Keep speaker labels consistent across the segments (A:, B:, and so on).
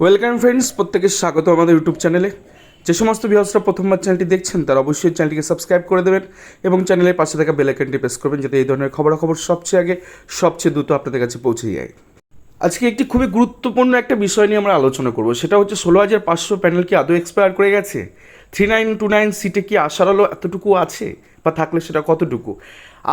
A: Welcome friends, প্রত্যেকে স্বাগত আমাদের ইউটিউব চ্যানেলে। যে সমস্ত ভিউয়ার্সরা প্রথমবার চ্যানেলটি দেখছেন তারা অবশ্যই চ্যানেলটিকে সাবস্ক্রাইব করে দেবেন এবং চ্যানেলের পাশে থাকা বেল আইকনটি প্রেস করবেন যাতে এই ধরনের খবরাখবর সবচেয়ে আগে সবচেয়ে দ্রুত আপনাদের কাছে পৌঁছে যায়। আজকে একটি খুবই গুরুত্বপূর্ণ একটা বিষয় নিয়ে আমরা আলোচনা করব, সেটা হচ্ছে 16,500 প্যানেল কি আদৌ এক্সপায়ার করে গেছে? 3929 সিটে কি আশার আলো এতটুকু আছে, বা থাকলে সেটা কতটুকু?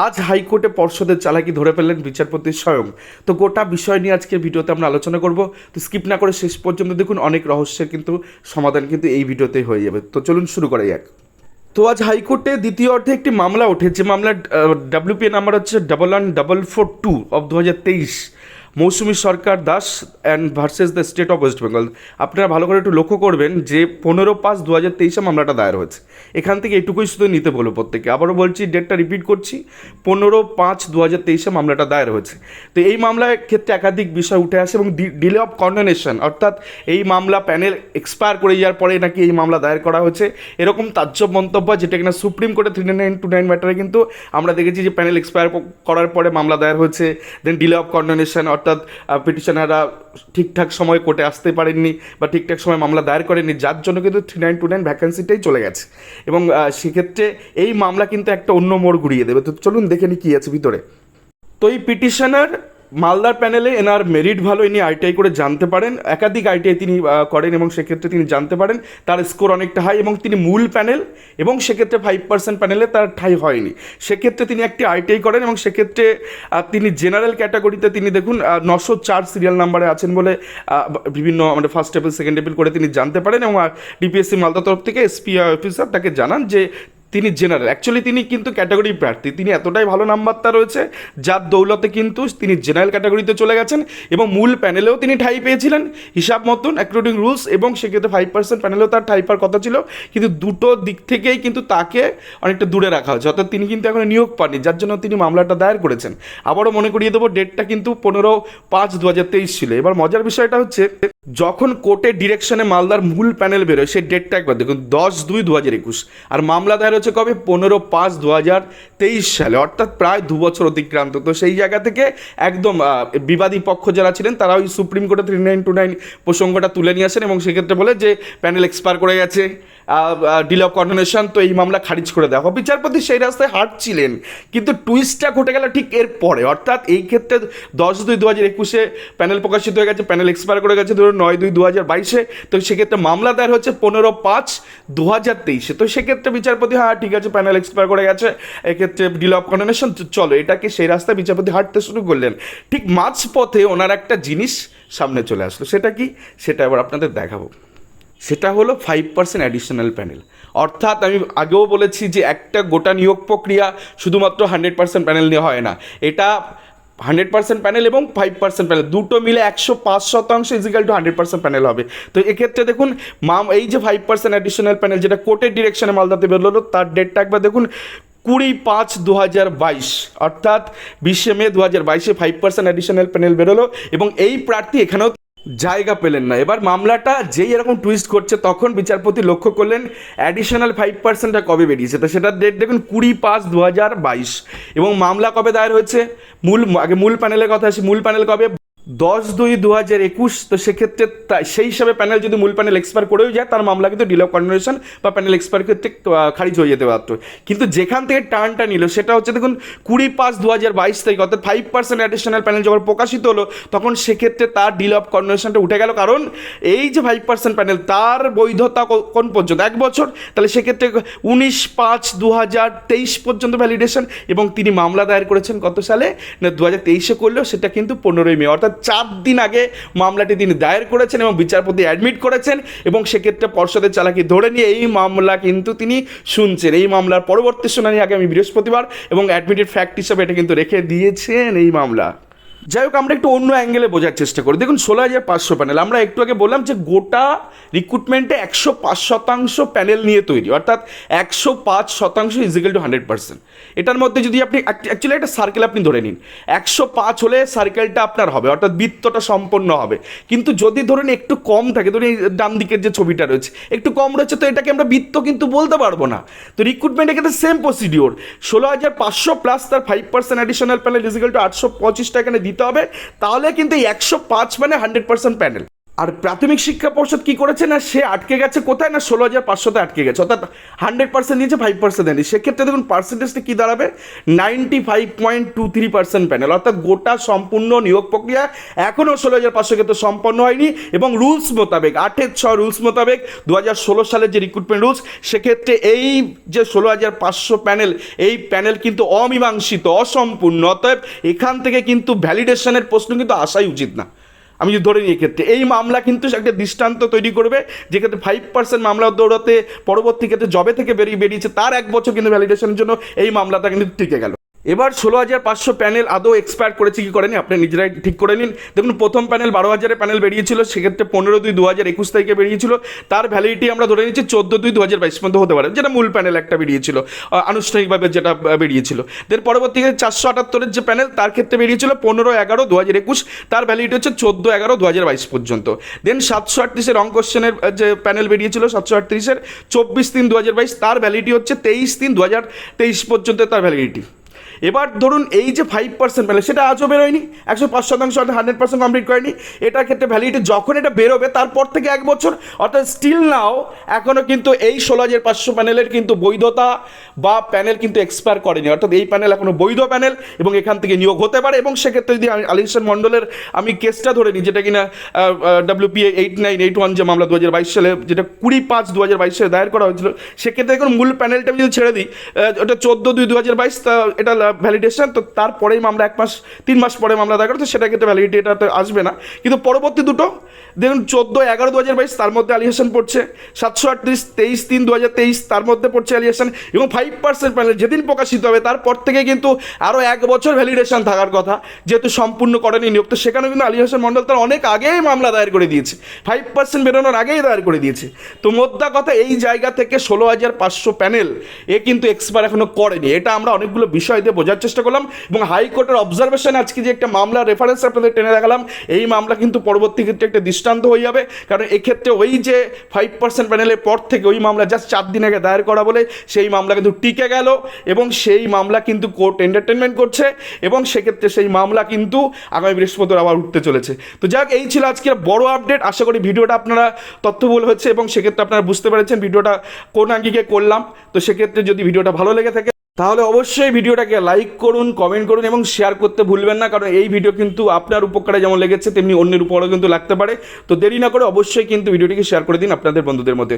A: আজ হাইকোর্টে পর্ষদের চালাকি ধরে ফেললেন বিচারপতি স্বয়ং। তো গোটা বিষয় নিয়ে আজকের ভিডিওতে আমরা আলোচনা করব। তো স্কিপ না করে শেষ পর্যন্ত দেখুন, অনেক রহস্যের কিন্তু সমাধান কিন্তু এই ভিডিওতেই হয়ে যাবে। তো চলুন শুরু করা যাক। তো আজ হাইকোর্টে দ্বিতীয় অর্ধে একটি মামলা ওঠে, যে মামলার WPA নাম্বার হচ্ছে 11442 of 2023, Mousumi Sarkar Das and versus the state of West Bengal. আপনারা ভালো করে একটু লক্ষ্য করবেন যে 15/5/2023 মামলাটা দায়ের হয়েছে। এখান থেকে এটুকুই শুধু নিতে বলবো প্রত্যেকে। আবারও বলছি, ডেটটা রিপিট করছি, 15/5/2023 মামলাটা দায়ের হয়েছে। তো এই মামলার ক্ষেত্রে একাধিক বিষয় উঠে আসে এবং ডিলে অফ কন্ডেনেশন, অর্থাৎ এই মামলা প্যানেল এক্সপায়ার করে যাওয়ার পরে নাকি এই মামলা দায়ের করা হয়েছে, এরকম তাজ্জব মন্তব্য, যেটা কিনা সুপ্রিম কোর্টে 3929 ম্যাটারে কিন্তু আমরা দেখেছি যে প্যানেল এক্সপায়ার করার পরে মামলা দায়ের হয়েছে। দেন ডিলে অফ কন্ডেনেশন, অর্থাৎ পিটিশনাররা ঠিকঠাক সময় কোর্টে আসতে পারেননি বা ঠিকঠাক সময় মামলা দায়ের করেননি, যার জন্য কিন্তু 3929 ভ্যাকেন্সিটাই চলে গেছে। এবং সেক্ষেত্রে এই মামলা কিন্তু একটা অন্য মোড় ঘুরিয়ে দেবে। তো চলুন দেখে নিই কী আছে ভিতরে। তো এই পিটিশনার মালদার প্যানেলে এনার মেরিট ভালো, ইনি আইটিআই করে জানতে পারেন, একাধিক আইটিআই তিনি করেন এবং সেক্ষেত্রে তিনি জানতে পারেন তার স্কোর অনেকটা হাই এবং তিনি মূল প্যানেল এবং সেক্ষেত্রে 5% প্যানেলে তার ঠাঁই হয়নি। সেক্ষেত্রে তিনি একটি আইটিআই করেন এবং সেক্ষেত্রে তিনি জেনারেল ক্যাটাগরিতে তিনি দেখুন 904 সিরিয়াল নাম্বারে আছেন বলে বিভিন্ন মানে ফার্স্ট টেবিল সেকেন্ড টেবিল করে তিনি জানতে পারেন এবং ডিপিএসসি মালদা তরফ থেকে এসপিআই অফিসার তাকে জানান যে তিনি জেনারেল, অ্যাকচুয়ালি তিনি কিন্তু ক্যাটাগরি প্রার্থী, তিনি এতটাই ভালো নাম্বার তার রয়েছে যার দৌলতে কিন্তু তিনি জেনারেল ক্যাটাগরিতে চলে গেছেন এবং মূল প্যানেলেও তিনি ঠাঁই পেয়েছিলেন হিসাব মতন অ্যাকর্ডিং রুলস, এবং সেক্ষেত্রে 5% প্যানেলেও তার ঠাঁই পাওয়ার কথা ছিল, কিন্তু দুটো দিক থেকেই কিন্তু তাকে অনেকটা দূরে রাখা হয়েছে, অর্থাৎ তিনি কিন্তু এখন নিয়োগ পাননি, যার জন্য তিনি মামলাটা দায়ের করেছেন। আবারও মনে করিয়ে দেবো, ডেটটা কিন্তু 15/5/2023 ছিল। এবার মজার বিষয়টা হচ্ছে, যখন কোর্টের ডিরেকশনে মালদার মূল প্যানেল বেরোয় সেই ডেটটা একবার দেখুন, 10/2/2021, আর মামলা দায়ের হচ্ছে কবে? 15/5/2023 সালে, অর্থাৎ প্রায় 2 বছর অতিক্রান্ত। তো সেই জায়গা থেকে একদম বিবাদী পক্ষ যারা ছিলেন তারা ওই সুপ্রিম কোর্টে 3929 প্রসঙ্গটা তুলে নিয়ে আসেন এবং সেক্ষেত্রে বলে যে প্যানেল এক্সপায়ার করে গেছে, ডিলে অফ কন্ডেনেশন, তো এই মামলা খারিজ করে দেওয়া। বিচারপতি সেই রাস্তায় হাঁটছিলেন, কিন্তু টুইস্টটা ঘটে গেল ঠিক এর পরে, অর্থাৎ এই ক্ষেত্রে 10/2/2021 প্যানেল প্রকাশিত হয়ে গেছে, প্যানেল এক্সপায়ার করে গেছে ধরুন 9/2/2022, তো সেক্ষেত্রে মামলা দায়ের হচ্ছে 15/5/2023। তো সেক্ষেত্রে বিচারপতি ঠিক আছে প্যানেল এক্সপায়ার করে গেছে, এক্ষেত্রে ডিলে অফ কন্ডেনেশন, চলো এটাকে সেই রাস্তায় বিচারপতি হাঁটতে শুরু করলেন। ঠিক মাঝপথে ওনার একটা জিনিস সামনে চলে আসলো, সেটা কি, সেটা এবার আপনাদের দেখাবো। সেটা হলো 5% অ্যাডিশনাল প্যানেল। অর্থাৎ আমি আগেও বলেছি যে একটা গোটা নিয়োগ প্রক্রিয়া শুধুমাত্র 100% প্যানেল নিয়ে হয় না, এটা 100% প্যানেল এবং 5% প্যানেল দুটো মিলে 105% ইজিক্যাল টু 100% প্যানেল হবে। তো এক্ষেত্রে দেখুন এই যে 5% অ্যাডিশনাল প্যানেল যেটা কোর্টের ডিরেকশনে মালদাতে বেরোলো, তার ডেটটা একবার দেখুন, 20/5/2022, অর্থাৎ 20 মে 2022 5% অ্যাডিশনাল প্যানেল বেরোলো এবং এই প্রার্থী এখানেও জায়গা পেলেন না। এবার মামলাটা যেই এরকম টুইস্ট করছে তখন বিচারপতি লক্ষ্য করলেন অ্যাডিশনাল 5%টা কবে বেরিয়েছে, তো সেটার ডেট দেখুন 20/5/2022 এবং মামলা কবে দায়ের হয়েছে, মূল প্যানেলের কথা আসি, মূল প্যানেল কবে? 10/2/2021। তো সেক্ষেত্রে সেই হিসাবে প্যানেল যদি মূল প্যানেল এক্সপায়ার করেও যায় তার মামলা কিন্তু ডিলে অফ কন্ডেনেশন বা প্যানেল এক্সপায়ার ক্ষেত্রে খারিজ হয়ে যেতে পারত। কিন্তু যেখান থেকে টার্নটা নিল সেটা হচ্ছে দেখুন 20/5/2022 তারিখ, অর্থাৎ 5% অ্যাডিশনাল প্যানেল যখন প্রকাশিত হলো তখন সেক্ষেত্রে তার ডিলে অফ কন্ডেনেশনটা উঠে গেল, কারণ এই যে 5% প্যানেল তার বৈধতা কোন পর্যন্ত? 1 বছর, তাহলে সেক্ষেত্রে 19/5/2023 পর্যন্ত ভ্যালিডেশন, এবং তিনি মামলা দায়ের করেছেন কত সালে না 2023 করলেও সেটা কিন্তু 15 মে, অর্থাৎ 4 দিন আগে মামলাটি তিনি দায়ের করেছেন এবং বিচারপতি অ্যাডমিট করেছেন এবং সেক্ষেত্রে পর্ষদের চালাকি ধরে নিয়ে এই মামলা কিন্তু তিনি শুনছেন। এই মামলার পরবর্তী শুনানি আগামী বৃহস্পতিবার এবং অ্যাডমিটেড ফ্যাক্ট হিসাবে এটা কিন্তু রেখে দিয়েছেন এই মামলা। যাই হোক, আমরা একটু অন্য অ্যাঙ্গেলে বোঝার চেষ্টা করি। দেখুন 16,500 প্যানেল, আমরা একটু আগে বললাম যে গোটা রিক্রুটমেন্টে 105% প্যানেল নিয়ে তৈরি, অর্থাৎ 105% ইজিক্যাল টু 100%। এটার মধ্যে যদি আপনি অ্যাকচুয়ালি একটা সার্কেল আপনি ধরে নিন, 105 হলে সার্কেলটা আপনার হবে, অর্থাৎ বৃত্তটা সম্পন্ন হবে। কিন্তু যদি ধরুন একটু কম থাকে, ধরুন এই ডান দিকের যে ছবিটা রয়েছে একটু কম রয়েছে, তো এটাকে আমরা বৃত্ত কিন্তু বলতে পারবো না। তো রিক্রুটমেন্টের ক্ষেত্রে সেম প্রসিডিওর, 16,500 প্লাস তার 5% অ্যাডিশনাল প্যানেল ইজিক্যাল টু 825টা এখানে দিতে হবে, তাহলে কিন্তু এই 105 মানে 100% প্যানেল। আর প্রাথমিক শিক্ষা পর্ষদ কী করেছে না, সে আটকে গেছে কোথায় না 16,500-তে আটকে গেছে, অর্থাৎ 100% দিয়েছে, 5% দেয়নি। সেক্ষেত্রে দেখুন পার্সেন্টেজটা কী দাঁড়াবে, 95.23% প্যানেল, অর্থাৎ গোটা সম্পূর্ণ নিয়োগ প্রক্রিয়া এখনও 16,500 ক্ষেত্রে সম্পন্ন হয়নি। এবং রুলস মোতাবেক 8-6 রুলস মোতাবেক 2016 সালের যে রিক্রুটমেন্ট রুলস, সেক্ষেত্রে এই যে 16,500 প্যানেল, এই প্যানেল কিন্তু অমীমাংসিত, অসম্পূর্ণ, অতএব এখান থেকে কিন্তু ভ্যালিডেশনের প্রশ্ন কিন্তু আসাই উচিত না। আমি যদি ধরে নিই এক্ষেত্রে এই মামলা কিন্তু একটা দৃষ্টান্ত তৈরি করবে, যেক্ষেত্রে 5% মামলা দৌড়াতে পরবর্তী ক্ষেত্রে জবে থেকে বেরিয়েছে তার 1 বছর কিন্তু ভ্যালিডেশনের জন্য এই মামলাটা কিন্তু টিকে গেল। এবার 16,500 প্যানেল আদৌ এক্সপায়ার করেছে কি করেনি আপনি নিজেরাই ঠিক করে নিন। দেখুন প্রথম প্যানেল 12,000 প্যানেল বেরিয়েছিল, সেক্ষেত্রে 15/2/2021 তারিখে বেরিয়েছিল, তার ভ্যালিডিটি আমরা ধরে নিচ্ছি 14/2/2022 পর্যন্ত হতে পারে, যেটা মূল প্যানেল একটা বেরিয়েছিল আনুষ্ঠানিকভাবে যেটা বেরিয়েছিল। দেন পরবর্তীতে 478-এর যে প্যানেল, তার ক্ষেত্রে বেরিয়েছিল 15/11/2021, তার ভ্যালিডিটি হচ্ছে 14/11/2022 পর্যন্ত। দেন 738-এর রং কোশ্চেনের যে প্যানেল বেরিয়েছিল 738-এর 24/3/2022, তার ভ্যালিডিটি হচ্ছে 23/3/2023 পর্যন্ত তার ভ্যালিডিটি। এবার ধরুন এই যে 5% প্যানেল, সেটা আজও বেরোয়নি, 105% 100% কমপ্লিট করেনি। এটার ক্ষেত্রে ভ্যালিডিটি যখন এটা বেরোবে তারপর থেকে 1 বছর, অর্থাৎ স্টিল নাও এখনও কিন্তু এই 16,500 প্যানেলের কিন্তু বৈধতা বা প্যানেল কিন্তু এক্সপায়ার করেনি, অর্থাৎ এই প্যানেল এখনও বৈধ প্যানেল এবং এখান থেকে নিয়োগ হতে পারে। এবং সেক্ষেত্রে যদি আলী হোসেন মণ্ডলের আমি কেসটা ধরে নিই, যেটা কিনা WPA 8981 যে মামলা 2022 সালে, যেটা 20/5/2022 সালে দায়ের করা হয়েছিল, সেক্ষেত্রে এখন মূল প্যানেলটা আমি যদি ছেড়ে দিই, ওটা 14/2/2022, তা এটা ভ্যালিডেশন, তো তারপরেই মামলা 3 মাস পরে মামলা দায়ের করতে, সেটার ক্ষেত্রে ভ্যালিডিটি এটাতে আসবে না। কিন্তু পরবর্তী দুটো দেখুন 14/11/2022 তার মধ্যে আলী হোসেন পড়ছে, 738 23/3/2023 তার মধ্যে পড়ছে আলী হোসেন, এবং 5% প্যানেল যেদিন প্রকাশিত হবে তারপর থেকে কিন্তু আরও 1 বছর ভ্যালিডেশন থাকার কথা, যেহেতু সম্পূর্ণ করেনি নিয়োগ, তো সেখানে কিন্তু আলী হোসেন মণ্ডল তার অনেক আগেই মামলা দায়ের করে দিয়েছে, 5% বেরোনোর আগেই দায়ের করে দিয়েছে। তো মোদ্দা কথা এই জায়গা থেকে 16,500 প্যানেল কিন্তু এক্সপায়ার এখনো করেনি। এটা আমরা অনেকগুলো বিষয় দিয়ে বোঝার চেষ্টা করলাম, এবং হাইকোর্টের অবজারভেশন আজকে যে একটা মামলা রেফারেন্স আপনাদের টেনে দেখালাম, এই মামলা কিন্তু পরবর্তী ক্ষেত্রে একটা দৃষ্টান্ত হয়ে যাবে। কারণ এক্ষেত্রে ওই যে 5% প্যানেলের পর থেকে ওই মামলা জাস্ট 4 দিন আগে দায়ের করা বলে সেই মামলা কিন্তু টিকে গেল, এবং সেই মামলা কিন্তু কোর্ট এন্টারটেনমেন্ট করছে, এবং সেক্ষেত্রে সেই মামলা কিন্তু আগামী বৃহস্পতিবার আবার উঠতে চলেছে। তো যাক, এই ছিল আজকের বড় আপডেট। আশা করি ভিডিওটা আপনারা তথ্যবহুল হচ্ছে, এবং সেক্ষেত্রে আপনারা বুঝতে পেরেছেন ভিডিওটা কোন আঙ্গিকে করলাম। তো সেক্ষেত্রে যদি ভিডিওটা ভালো লেগে থাকে তাহলে অবশ্যই ভিডিওটাকে লাইক করুন, কমেন্ট করুন এবং শেয়ার করতে ভুলবেন না, কারণ এই ভিডিও কিন্তু আপনার উপকারে যেমন লেগেছে তেমনি অন্যের উপরও কিন্তু লাগতে পারে। তো দেরি না করে অবশ্যই কিন্তু ভিডিওটিকে শেয়ার করে দিন আপনাদের বন্ধুদের মধ্যে।